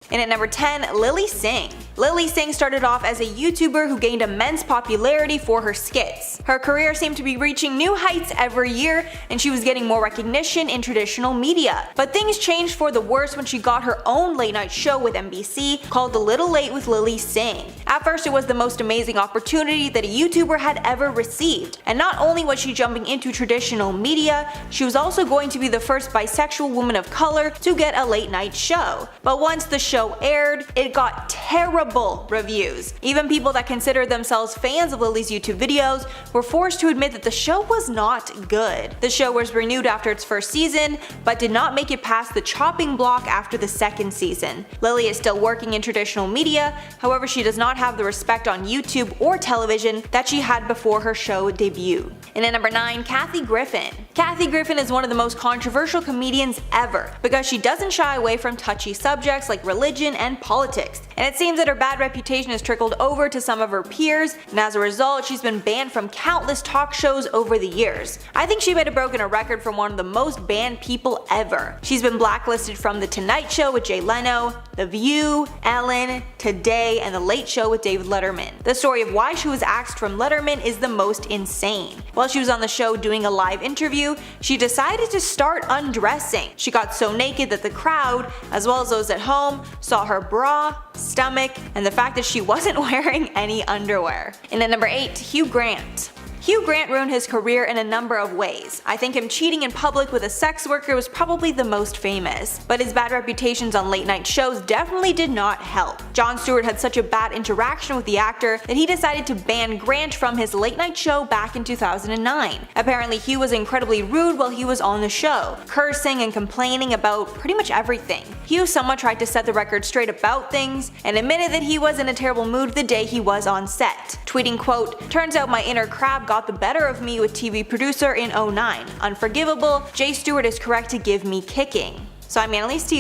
And at number 10, Lilly Singh. Lilly Singh started off as a YouTuber who gained immense popularity for her skits. Her career seemed to be reaching new heights every year, and she was getting more recognition in traditional media. But things changed for the worse when she got her own late night show with NBC called A Little Late with Lilly Singh. At first, it was the most amazing opportunity that a YouTuber had ever received. And not only was she jumping into traditional media, she was also going to be the first bisexual woman of color to get a late night show. But once the show aired, it got terrible reviews. Even people that consider themselves fans of Lilly's YouTube videos were forced to admit that the show was not good. The show was renewed after its first season, but did not make it past the chopping block after the second season. Lilly is still working in traditional media, however she does not have the respect on YouTube or television that she had before her show debut. And at number 9, Kathy Griffin. Kathy Griffin is one of the most controversial comedians ever because she doesn't shy away from touchy subjects like religion and politics. And it seems that her bad reputation has trickled over to some of her peers, and as a result, she's been banned from countless talk shows over the years. I think she might have broken a record from one of the most banned people ever. She's been blacklisted from The Tonight Show with Jay Leno, The View, Ellen, Today, and The Late Show with David Letterman. The story of why she was axed from Letterman is the most insane. While she was on the show doing a live interview, she decided to start undressing. She got so naked that the crowd, as well as those at home, saw her bra, stomach, and the fact that she wasn't wearing any underwear. And at number 8, Hugh Grant. Hugh Grant ruined his career in a number of ways. I think him cheating in public with a sex worker was probably the most famous, but his bad reputations on late night shows definitely did not help. Jon Stewart had such a bad interaction with the actor that he decided to ban Grant from his late night show back in 2009. Apparently Hugh was incredibly rude while he was on the show, cursing and complaining about pretty much everything. Hugh somewhat tried to set the record straight about things and admitted that he was in a terrible mood the day he was on set, tweeting, quote, "Turns out my inner crab got the better of me with TV producer in 09. Unforgivable, Jay Stewart is correct to give me kicking." So I mean, at least he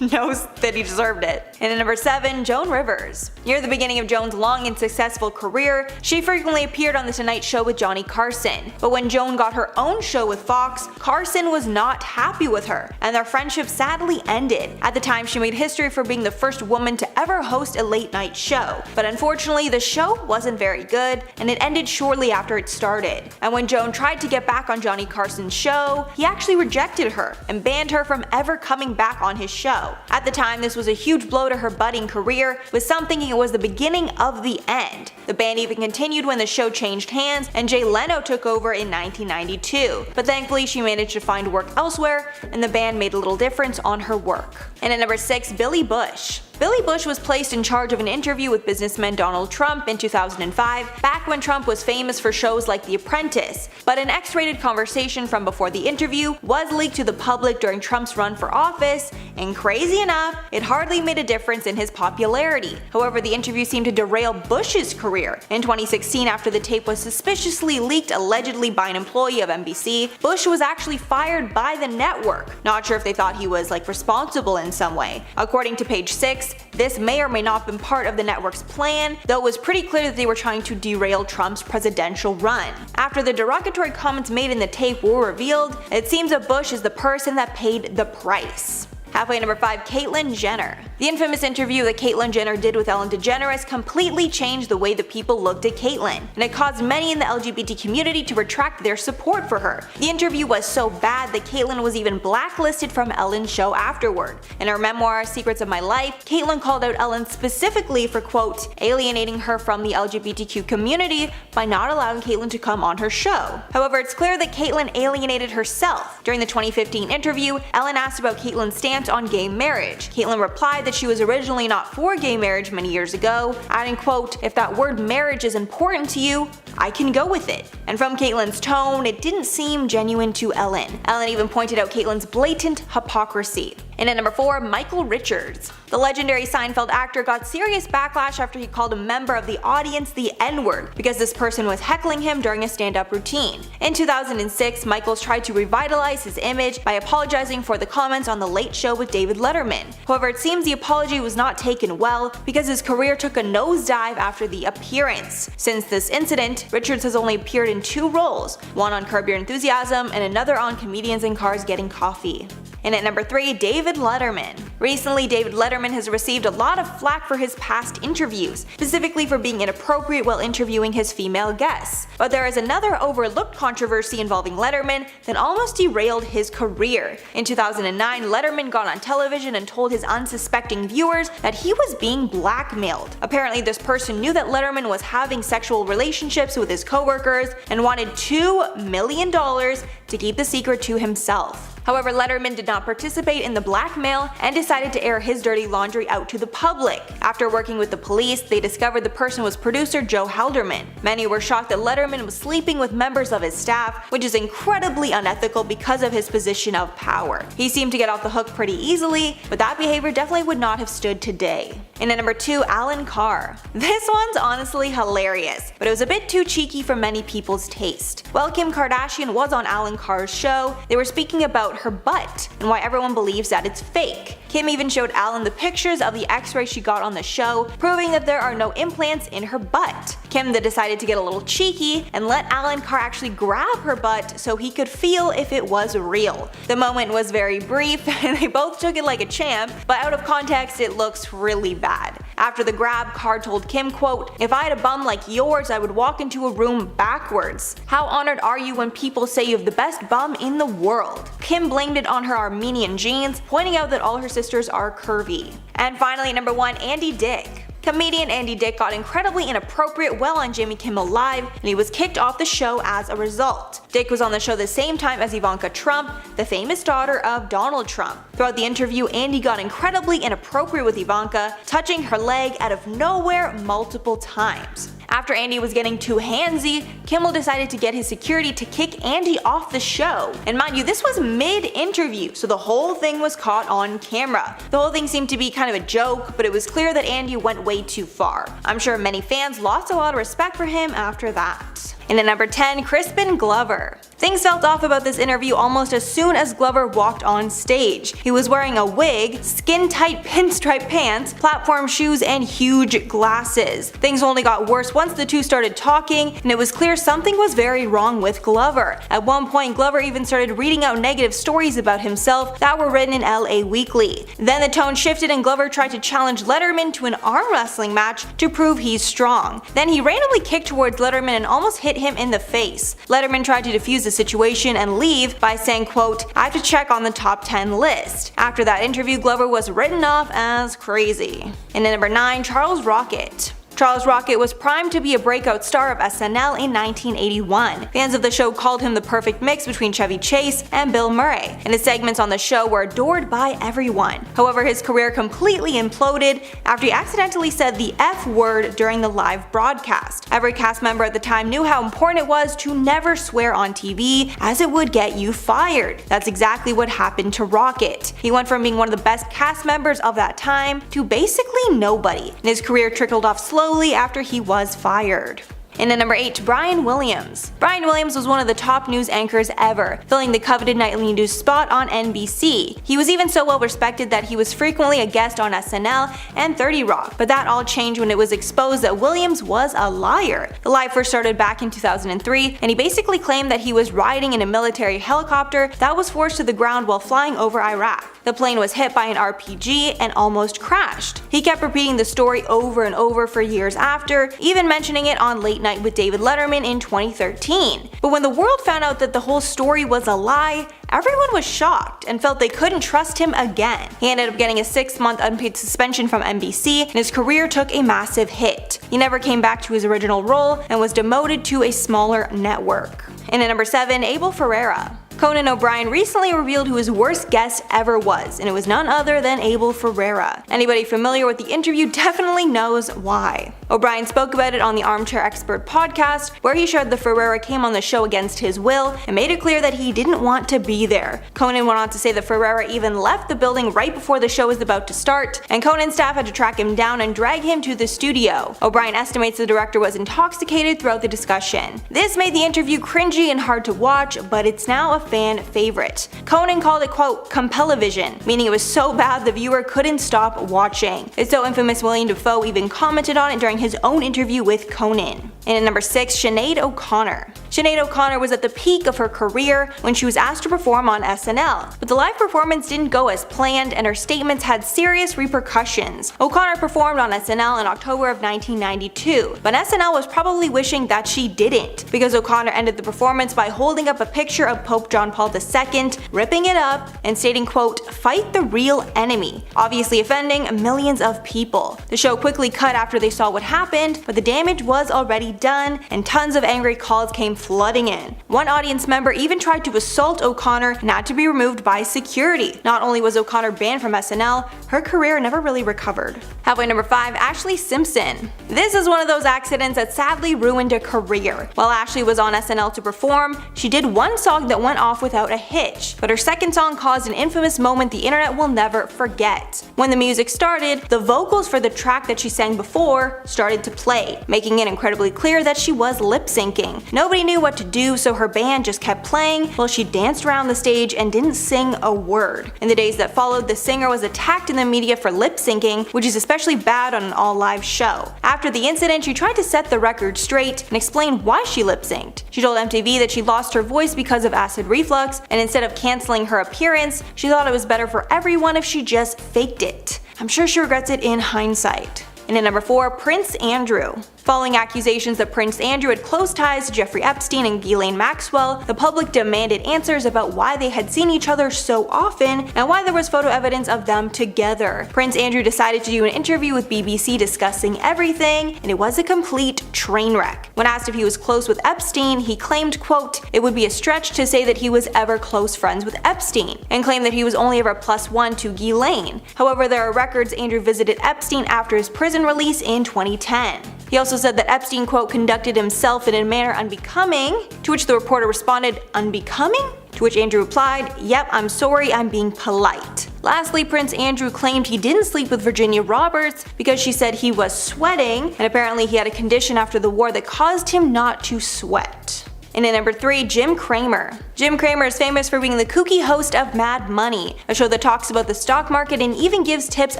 knows that he deserved it. And at number 7, Joan Rivers. Near the beginning of Joan's long and successful career, she frequently appeared on The Tonight Show with Johnny Carson. But when Joan got her own show with Fox, Carson was not happy with her, and their friendship sadly ended. At the time, she made history for being the first woman to ever host a late night show. But unfortunately, the show wasn't very good, and it ended shortly after it started. And when Joan tried to get back on Johnny Carson's show, he actually rejected her and banned her from ever coming back on his show. At the time, this was a huge blow to her budding career, with some thinking it was the beginning of the end. The ban even continued when the show changed hands and Jay Leno took over in 1992. But thankfully she managed to find work elsewhere, and the ban made a little difference on her work. And at number 6, Billy Bush. Billy Bush was placed in charge of an interview with businessman Donald Trump in 2005, back when Trump was famous for shows like The Apprentice. But an X-rated conversation from before the interview was leaked to the public during Trump's run for office, and crazy enough, it hardly made a difference in his popularity. However, the interview seemed to derail Bush's career. In 2016, after the tape was suspiciously leaked allegedly by an employee of NBC, Bush was actually fired by the network. Not sure if they thought he was responsible in some way. According to Page 6, this may or may not have been part of the network's plan, though it was pretty clear that they were trying to derail Trump's presidential run. After the derogatory comments made in the tape were revealed, it seems that Bush is the person that paid the price. Halfway at number 5, Caitlyn Jenner. The infamous interview that Caitlyn Jenner did with Ellen DeGeneres completely changed the way the people looked at Caitlyn, and it caused many in the LGBT community to retract their support for her. The interview was so bad that Caitlyn was even blacklisted from Ellen's show afterward. In her memoir, Secrets of My Life, Caitlyn called out Ellen specifically for, quote, alienating her from the LGBTQ community by not allowing Caitlyn to come on her show. However, it's clear that Caitlyn alienated herself. During the 2015 interview, Ellen asked about Caitlyn's stance on gay marriage. Caitlyn replied that she was originally not for gay marriage many years ago, adding, quote, if that word marriage is important to you, I can go with it. And from Caitlyn's tone, it didn't seem genuine to Ellen. Ellen even pointed out Caitlyn's blatant hypocrisy. And at number 4, Michael Richards. The legendary Seinfeld actor got serious backlash after he called a member of the audience the N-word because this person was heckling him during a stand-up routine. In 2006, Michaels tried to revitalize his image by apologizing for the comments on The Late Show with David Letterman. However, it seems the apology was not taken well because his career took a nosedive after the appearance. Since this incident, Richards has only appeared in 2 roles, one on Curb Your Enthusiasm and another on Comedians in Cars Getting Coffee. And at number 3, David Letterman. Recently, David Letterman has received a lot of flack for his past interviews, specifically for being inappropriate while interviewing his female guests. But there is another overlooked controversy involving Letterman that almost derailed his career. In 2009, Letterman got on television and told his unsuspecting viewers that he was being blackmailed. Apparently, this person knew that Letterman was having sexual relationships with his coworkers and wanted $2 million to keep the secret to himself. However, Letterman did not participate in the blackmail and decided to air his dirty laundry out to the public. After working with the police, they discovered the person was producer Joe Halderman. Many were shocked that Letterman was sleeping with members of his staff, which is incredibly unethical because of his position of power. He seemed to get off the hook pretty easily, but that behavior definitely would not have stood today. And at number 2, Alan Carr. This one's honestly hilarious, but it was a bit too cheeky for many people's taste. While Kim Kardashian was on Alan Carr's show, they were speaking about her butt and why everyone believes that it's fake. Kim even showed Alan the pictures of the x-ray she got on the show, proving that there are no implants in her butt. Kim then decided to get a little cheeky and let Alan Carr actually grab her butt so he could feel if it was real. The moment was very brief and they both took it like a champ, but out of context it looks really bad. After the grab, Carr told Kim, quote, "If I had a bum like yours, I would walk into a room backwards. How honored are you when people say you have the best bum in the world?" Kim blamed it on her Armenian genes, pointing out that all her sisters are curvy. And finally, number 1, Andy Dick. Comedian Andy Dick got incredibly inappropriate while on Jimmy Kimmel Live, and he was kicked off the show as a result. Dick was on the show the same time as Ivanka Trump, the famous daughter of Donald Trump. Throughout the interview, Andy got incredibly inappropriate with Ivanka, touching her leg out of nowhere multiple times. After Andy was getting too handsy, Kimmel decided to get his security to kick Andy off the show. And mind you, this was mid-interview, so the whole thing was caught on camera. The whole thing seemed to be kind of a joke, but it was clear that Andy went way too far. I'm sure many fans lost a lot of respect for him after that. And at number 10, Crispin Glover. Things felt off about this interview almost as soon as Glover walked on stage. He was wearing a wig, skin-tight pinstripe pants, platform shoes, and huge glasses. Things only got worse once the two started talking, and it was clear something was very wrong with Glover. At one point, Glover even started reading out negative stories about himself that were written in LA Weekly. Then the tone shifted and Glover tried to challenge Letterman to an arm wrestling match to prove he's strong. Then he randomly kicked towards Letterman and almost hit him in the face. Letterman tried to defuse the situation and leave by saying, quote, "I have to check on the top 10 list." After that interview, Glover was written off as crazy. And at number 9, Charles Rocket. Charles Rocket was primed to be a breakout star of SNL in 1981. Fans of the show called him the perfect mix between Chevy Chase and Bill Murray, and his segments on the show were adored by everyone. However, his career completely imploded after he accidentally said the F word during the live broadcast. Every cast member at the time knew how important it was to never swear on TV, as it would get you fired. That's exactly what happened to Rocket. He went from being one of the best cast members of that time to basically nobody, and his career trickled off slowly after he was fired. And at number 8, Brian Williams. Brian Williams was one of the top news anchors ever, filling the coveted nightly news spot on NBC. He was even so well respected that he was frequently a guest on SNL and 30 Rock, but that all changed when it was exposed that Williams was a liar. The lie first started back in 2003, and he basically claimed that he was riding in a military helicopter that was forced to the ground while flying over Iraq. The plane was hit by an RPG and almost crashed. He kept repeating the story over and over for years after, even mentioning it on Late Night with David Letterman in 2013. But when the world found out that the whole story was a lie, everyone was shocked and felt they couldn't trust him again. He ended up getting a 6-month unpaid suspension from NBC, and his career took a massive hit. He never came back to his original role and was demoted to a smaller network. And at number 7, Abel Ferrara. Conan O'Brien recently revealed who his worst guest ever was, and it was none other than Abel Ferrara. Anybody familiar with the interview definitely knows why. O'Brien spoke about it on the Armchair Expert podcast, where he shared that Ferrara came on the show against his will and made it clear that he didn't want to be there. Conan went on to say that Ferrara even left the building right before the show was about to start, and Conan's staff had to track him down and drag him to the studio. O'Brien estimates the director was intoxicated throughout the discussion. This made the interview cringy and hard to watch, but it's now fan favorite. Conan called it, quote, compellivision, meaning it was so bad the viewer couldn't stop watching. It's so infamous William Dafoe even commented on it during his own interview with Conan. And at number 6, Sinead O'Connor. Sinead O'Connor was at the peak of her career when she was asked to perform on SNL, but the live performance didn't go as planned and her statements had serious repercussions. O'Connor performed on SNL in October of 1992, but SNL was probably wishing that she didn't, because O'Connor ended the performance by holding up a picture of Pope John Paul II, ripping it up, and stating, quote, fight the real enemy, obviously offending millions of people. The show quickly cut after they saw what happened, but the damage was already done, and tons of angry calls came flooding in. One audience member even tried to assault O'Connor and had to be removed by security. Not only was O'Connor banned from SNL, her career never really recovered. Halfway number 5, Ashley Simpson. This is one of those accidents that sadly ruined a career. While Ashley was on SNL to perform, she did one song that went off without a hitch, but her second song caused an infamous moment the internet will never forget. When the music started, the vocals for the track that she sang before started to play, making it incredibly clear that she was lip-syncing. Nobody knew what to do, so her band just kept playing while she danced around the stage and didn't sing a word. In the days that followed, the singer was attacked in the media for lip-syncing, which is especially bad on an all-live show. After the incident, she tried to set the record straight and explain why she lip-synced. She told MTV that she lost her voice because of acid reflux, and instead of canceling her appearance, she thought it was better for everyone if she just faked it. I'm sure she regrets it in hindsight. And at number 4, Prince Andrew. Following accusations that Prince Andrew had close ties to Jeffrey Epstein and Ghislaine Maxwell, the public demanded answers about why they had seen each other so often and why there was photo evidence of them together. Prince Andrew decided to do an interview with BBC discussing everything, and it was a complete train wreck. When asked if he was close with Epstein, he claimed, quote, it would be a stretch to say that he was ever close friends with Epstein, and claimed that he was only ever +1 to Ghislaine. However, there are records Andrew visited Epstein after his prison release in 2010. He also said that Epstein, quote, conducted himself in a manner unbecoming, to which the reporter responded, unbecoming? To which Andrew replied, yep, I'm sorry, I'm being polite. Lastly, Prince Andrew claimed he didn't sleep with Virginia Roberts because she said he was sweating, and apparently he had a condition after the war that caused him not to sweat. And at number 3, Jim Cramer. Jim Cramer is famous for being the kooky host of Mad Money, a show that talks about the stock market and even gives tips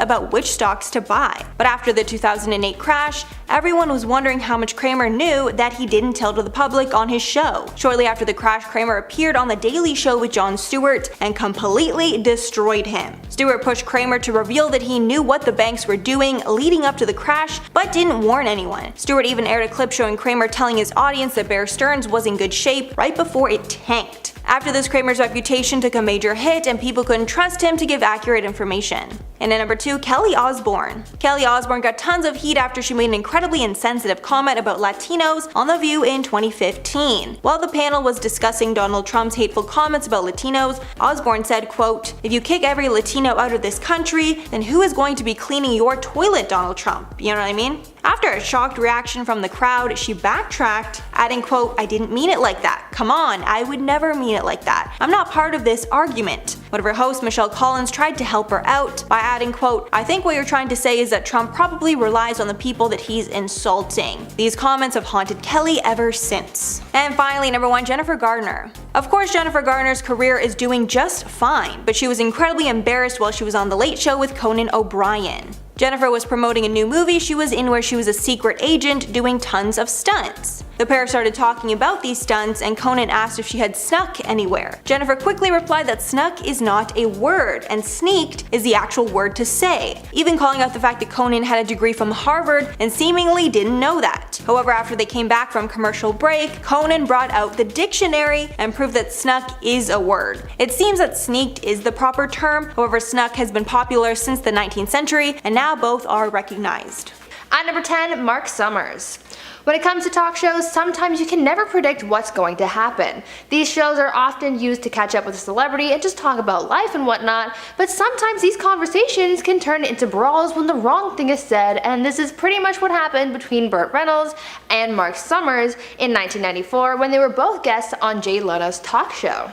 about which stocks to buy. But after the 2008 crash, everyone was wondering how much Cramer knew that he didn't tell to the public on his show. Shortly after the crash, Cramer appeared on The Daily Show with Jon Stewart and completely destroyed him. Stewart pushed Cramer to reveal that he knew what the banks were doing leading up to the crash, but didn't warn anyone. Stewart even aired a clip showing Cramer telling his audience that Bear Stearns was in good shape right before it tanked. After this, Cramer's reputation took a major hit and people couldn't trust him to give accurate information. And at number 2, Kelly Osbourne. Kelly Osbourne got tons of heat after she made an incredibly insensitive comment about Latinos on The View in 2015. While the panel was discussing Donald Trump's hateful comments about Latinos, Osbourne said, quote, if you kick every Latino out of this country, then who is going to be cleaning your toilet, Donald Trump? You know what I mean? After a shocked reaction from the crowd, she backtracked, adding, quote, I didn't mean it like that. Come on, I would never mean it like that. I'm not part of this argument. One of her hosts, Michelle Collins, tried to help her out by adding, quote, I think what you're trying to say is that Trump probably relies on the people that he's insulting. These comments have haunted Kelly ever since. And finally, number 1, Jennifer Garner. Of course, Jennifer Garner's career is doing just fine, but she was incredibly embarrassed while she was on The Late Show with Conan O'Brien. Jennifer was promoting a new movie she was in where she was a secret agent doing tons of stunts. The pair started talking about these stunts and Conan asked if she had snuck anywhere. Jennifer quickly replied that snuck is not a word and sneaked is the actual word to say, even calling out the fact that Conan had a degree from Harvard and seemingly didn't know that. However, after they came back from commercial break, Conan brought out the dictionary and proved that snuck is a word. It seems that sneaked is the proper term, however snuck has been popular since the 19th century and now both are recognized. At number 10, Mark Summers. When it comes to talk shows, sometimes you can never predict what's going to happen. These shows are often used to catch up with a celebrity and just talk about life and whatnot, but sometimes these conversations can turn into brawls when the wrong thing is said, and this is pretty much what happened between Burt Reynolds and Mark Summers in 1994 when they were both guests on Jay Leno's talk show.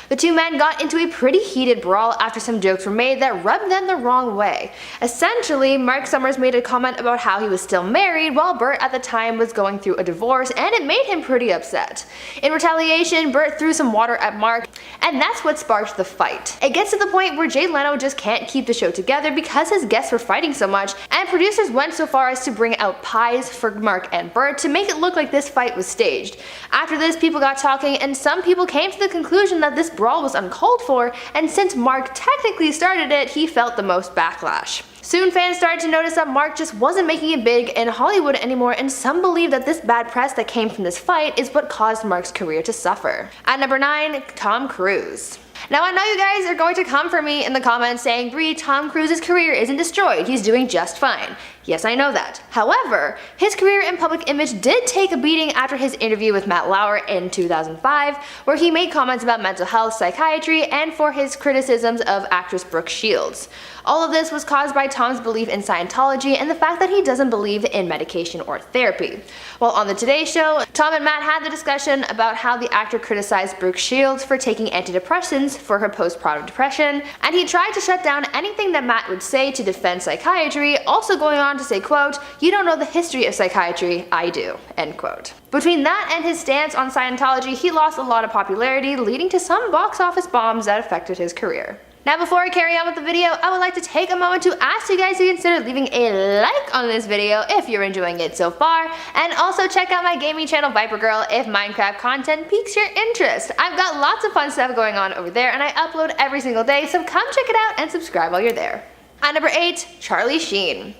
The two men got into a pretty heated brawl after some jokes were made that rubbed them the wrong way. Essentially, Mark Summers made a comment about how he was still married while Bert at the time was going through a divorce, and it made him pretty upset. In retaliation, Bert threw some water at Mark, and that's what sparked the fight. It gets to the point where Jay Leno just can't keep the show together because his guests were fighting so much, and producers went so far as to bring out pies for Mark and Bert to make it look like this fight was staged. After this, people got talking, and some people came to the conclusion that this brawl was uncalled for, and since Mark technically started it, he felt the most backlash. Soon fans started to notice that Mark just wasn't making it big in Hollywood anymore, and some believe that this bad press that came from this fight is what caused Mark's career to suffer. At number 9, Tom Cruise. Now I know you guys are going to come for me in the comments saying, Bree, Tom Cruise's career isn't destroyed, he's doing just fine. Yes, I know that. However, his career and public image did take a beating after his interview with Matt Lauer in 2005, where he made comments about mental health, psychiatry, and for his criticisms of actress Brooke Shields. All of this was caused by Tom's belief in Scientology and the fact that he doesn't believe in medication or therapy. While on the Today Show, Tom and Matt had the discussion about how the actor criticized Brooke Shields for taking antidepressants for her postpartum depression, and he tried to shut down anything that Matt would say to defend psychiatry, also going on to say, quote, "You don't know the history of psychiatry, I do," end quote. Between that and his stance on Scientology, he lost a lot of popularity, leading to some box office bombs that affected his career. Now before I carry on with the video, I would like to take a moment to ask you guys to consider leaving a like on this video if you're enjoying it so far, and also check out my gaming channel Viper Girl if Minecraft content piques your interest. I've got lots of fun stuff going on over there and I upload every single day, so come check it out and subscribe while you're there. At number 8, Charlie Sheen.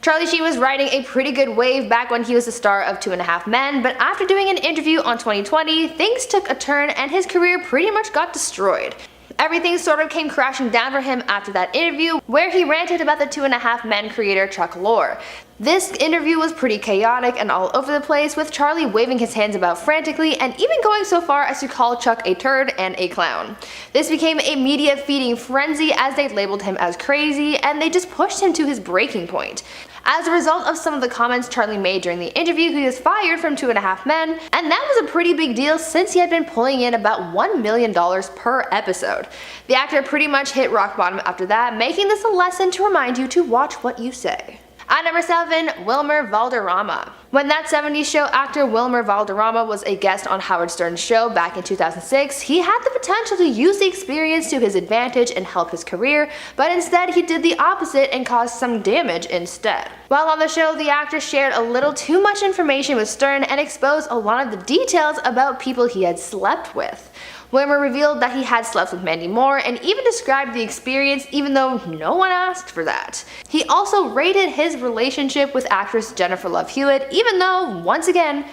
Charlie Sheen was riding a pretty good wave back when he was the star of 2.5 Men, but after doing an interview on 2020, things took a turn and his career pretty much got destroyed. Everything sort of came crashing down for him after that interview, where he ranted about the 2.5 Men creator Chuck Lorre. This interview was pretty chaotic and all over the place, with Charlie waving his hands about frantically and even going so far as to call Chuck a turd and a clown. This became a media feeding frenzy as they labeled him as crazy, and they just pushed him to his breaking point. As a result of some of the comments Charlie made during the interview, he was fired from 2.5 Men, and that was a pretty big deal since he had been pulling in about $1 million per episode. The actor pretty much hit rock bottom after that, making this a lesson to remind you to watch what you say. At number 7, Wilmer Valderrama. When That 70s Show actor Wilmer Valderrama was a guest on Howard Stern's show back in 2006, he had the potential to use the experience to his advantage and help his career, but instead he did the opposite and caused some damage instead. While on the show, the actor shared a little too much information with Stern and exposed a lot of the details about people he had slept with. Wilmer revealed that he had slept with Mandy Moore and even described the experience even though no one asked for that. He also rated his relationship with actress Jennifer Love Hewitt even though, once again,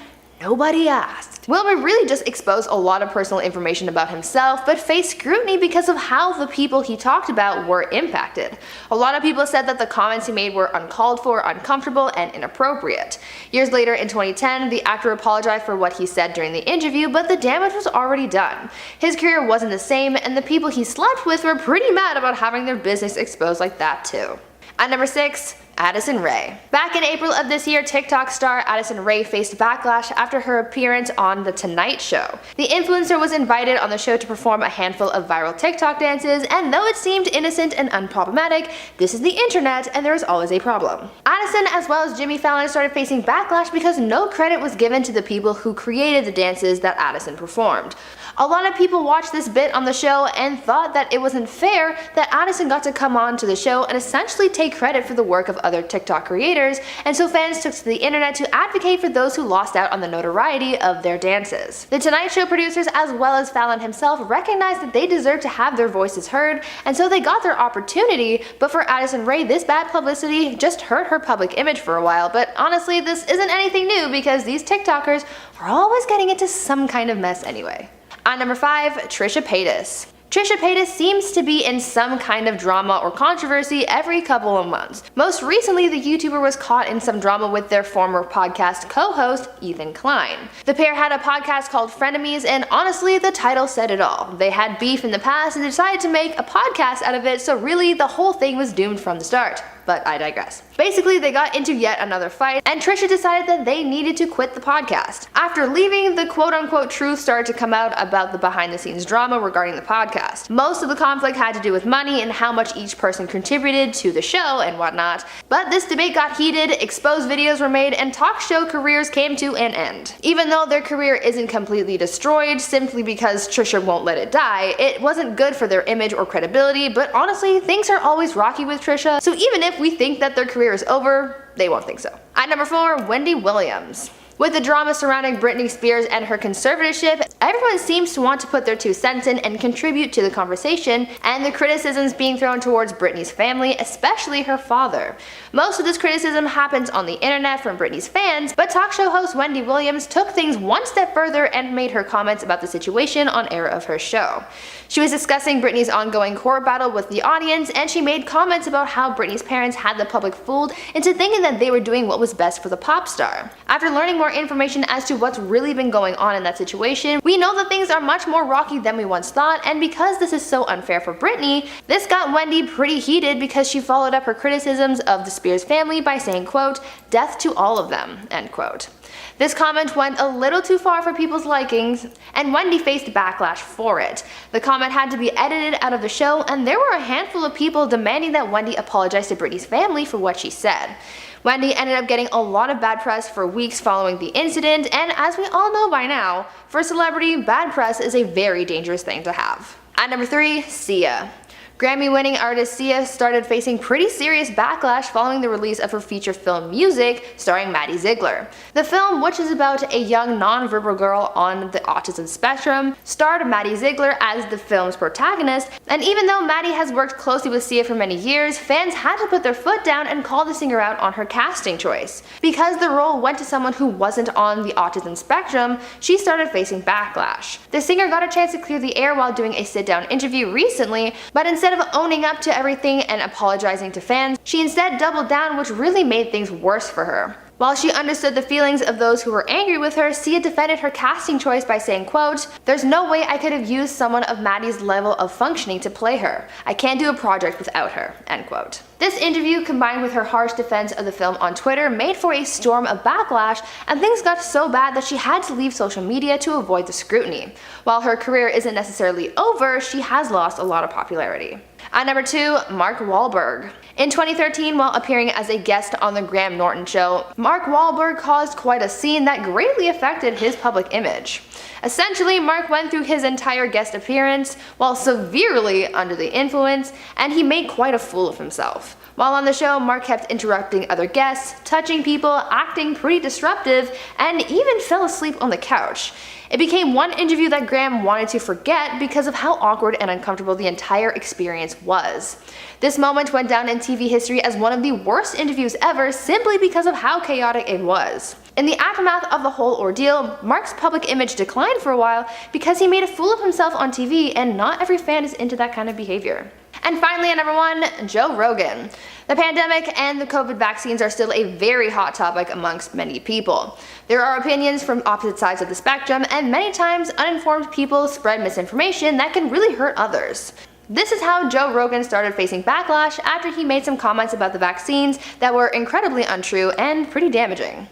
nobody asked. Wilmer really just exposed a lot of personal information about himself, but faced scrutiny because of how the people he talked about were impacted. A lot of people said that the comments he made were uncalled for, uncomfortable, and inappropriate. Years later in 2010, the actor apologized for what he said during the interview, but the damage was already done. His career wasn't the same, and the people he slept with were pretty mad about having their business exposed like that too. At number 6, Addison Rae. Back in April of this year, TikTok star Addison Rae faced backlash after her appearance on The Tonight Show. The influencer was invited on the show to perform a handful of viral TikTok dances, and though it seemed innocent and unproblematic, this is the internet and there is always a problem. Addison, as well as Jimmy Fallon, started facing backlash because no credit was given to the people who created the dances that Addison performed. A lot of people watched this bit on the show and thought that it wasn't fair that Addison got to come on to the show and essentially take credit for the work of other TikTok creators, and so fans took to the internet to advocate for those who lost out on the notoriety of their dances. The Tonight Show producers, as well as Fallon himself, recognized that they deserved to have their voices heard, and so they got their opportunity, but for Addison Rae, this bad publicity just hurt her public image for a while. But honestly, this isn't anything new because these TikTokers are always getting into some kind of mess anyway. At number 5, Trisha Paytas. Trisha Paytas seems to be in some kind of drama or controversy every couple of months. Most recently, the YouTuber was caught in some drama with their former podcast co-host, Ethan Klein. The pair had a podcast called Frenemies, and honestly, the title said it all. They had beef in the past and decided to make a podcast out of it, so really the whole thing was doomed from the start. but I digress. Basically, they got into yet another fight, and Trisha decided that they needed to quit the podcast. After leaving, the quote-unquote truth started to come out about the behind-the-scenes drama regarding the podcast. Most of the conflict had to do with money and how much each person contributed to the show and whatnot, but this debate got heated, exposed videos were made, and talk show careers came to an end. Even though their career isn't completely destroyed simply because Trisha won't let it die, it wasn't good for their image or credibility, but honestly, things are always rocky with Trisha, so even if we think that their career is over, they won't think so. At number 4, Wendy Williams. With the drama surrounding Britney Spears and her conservatorship, everyone seems to want to put their 2 cents in and contribute to the conversation, and the criticisms being thrown towards Britney's family, especially her father. Most of this criticism happens on the internet from Britney's fans, but talk show host Wendy Williams took things one step further and made her comments about the situation on air of her show. She was discussing Britney's ongoing court battle with the audience, and she made comments about how Britney's parents had the public fooled into thinking that they were doing what was best for the pop star. After learning more information as to what's really been going on in that situation, we know that things are much more rocky than we once thought, and because this is so unfair for Britney, this got Wendy pretty heated because she followed up her criticisms of the Spears family by saying, quote, "Death to all of them," end quote. This comment went a little too far for people's likings, and Wendy faced backlash for it. The comment had to be edited out of the show, and there were a handful of people demanding that Wendy apologize to Britney's family for what she said. Wendy ended up getting a lot of bad press for weeks following the incident, and as we all know by now, for a celebrity, bad press is a very dangerous thing to have. At number 3, Sia. Grammy-winning artist Sia started facing pretty serious backlash following the release of her feature film Music, starring Maddie Ziegler. The film, which is about a young non-verbal girl on the autism spectrum, starred Maddie Ziegler as the film's protagonist, and even though Maddie has worked closely with Sia for many years, fans had to put their foot down and call the singer out on her casting choice. Because the role went to someone who wasn't on the autism spectrum, she started facing backlash. The singer got a chance to clear the air while doing a sit-down interview recently, but instead of owning up to everything and apologizing to fans, she instead doubled down, which really made things worse for her. While she understood the feelings of those who were angry with her, Sia defended her casting choice by saying, quote, "There's no way I could have used someone of Maddie's level of functioning to play her. I can't do a project without her," end quote. This interview, combined with her harsh defense of the film on Twitter, made for a storm of backlash, and things got so bad that she had to leave social media to avoid the scrutiny. While her career isn't necessarily over, she has lost a lot of popularity. At number 2, Mark Wahlberg. In 2013, while appearing as a guest on the Graham Norton Show, Mark Wahlberg caused quite a scene that greatly affected his public image. Essentially, Mark went through his entire guest appearance while severely under the influence, and he made quite a fool of himself. While on the show, Mark kept interrupting other guests, touching people, acting pretty disruptive, and even fell asleep on the couch. It became one interview that Graham wanted to forget because of how awkward and uncomfortable the entire experience was. This moment went down in TV history as one of the worst interviews ever simply because of how chaotic it was. In the aftermath of the whole ordeal, Mark's public image declined for a while because he made a fool of himself on TV, and not every fan is into that kind of behavior. And finally, at number 1, Joe Rogan. The pandemic and the COVID vaccines are still a very hot topic amongst many people. There are opinions from opposite sides of the spectrum, and many times uninformed people spread misinformation that can really hurt others. This is how Joe Rogan started facing backlash after he made some comments about the vaccines that were incredibly untrue and pretty damaging.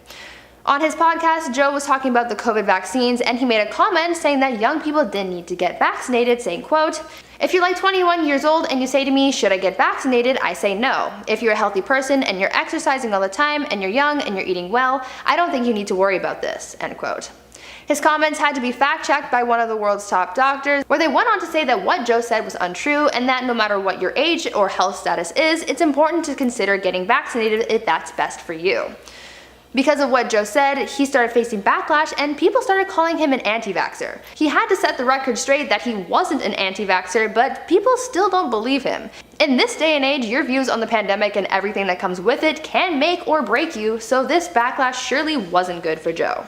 On his podcast, Joe was talking about the COVID vaccines, and he made a comment saying that young people didn't need to get vaccinated, saying, quote, "If you're like 21 years old and you say to me, should I get vaccinated? I say no. If you're a healthy person and you're exercising all the time and you're young and you're eating well, I don't think you need to worry about this," end quote. His comments had to be fact-checked by one of the world's top doctors, where they went on to say that what Joe said was untrue, and that no matter what your age or health status is, it's important to consider getting vaccinated if that's best for you. Because of what Joe said, he started facing backlash, and people started calling him an anti-vaxxer. He had to set the record straight that he wasn't an anti-vaxxer, but people still don't believe him. In this day and age, your views on the pandemic and everything that comes with it can make or break you, so this backlash surely wasn't good for Joe.